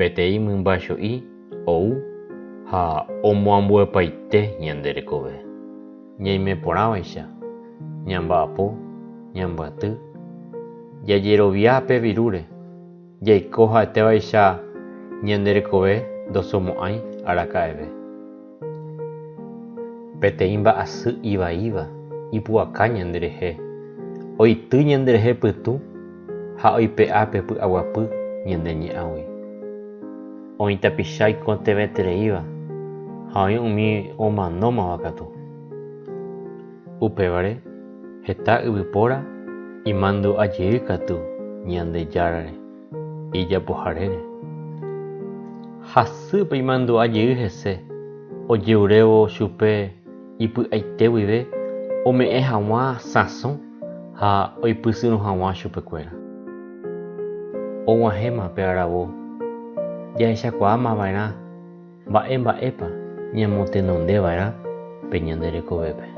Peteĩ mymba cho'i ou ha omoambuepaite ñande rekove. Ñaimeporãvaicha, ñamba'apo, ñambyaty, jajerovia pe virúre, jaiko ha'etévaicha ñande rekove ndosomo'ãi araka'eve. Peteĩ mba'asy ivaíva ipu'aka ñanderehe, oity ñanderehe pytũ ha oipe'a pe py'aguapy ñande ñe'ãgui. Oĩ tapicha ikotevẽtereíva ha oĩ umi omanómava katu. Upévare heta yvypóra imandu'ajey katu Ñandejárare ijapoharére. Hasýpe imandu'ajey hese ojeurévo chupe ipy'aite guive ome'ẽ hag̃ua sãso ha oipysyrõ hag̃ua chupekuéra. Og̃uahẽma pe aravo jahechakuaamava'erã mba'emba'épa ñamotenondeva'erã pe ñande rekovépe.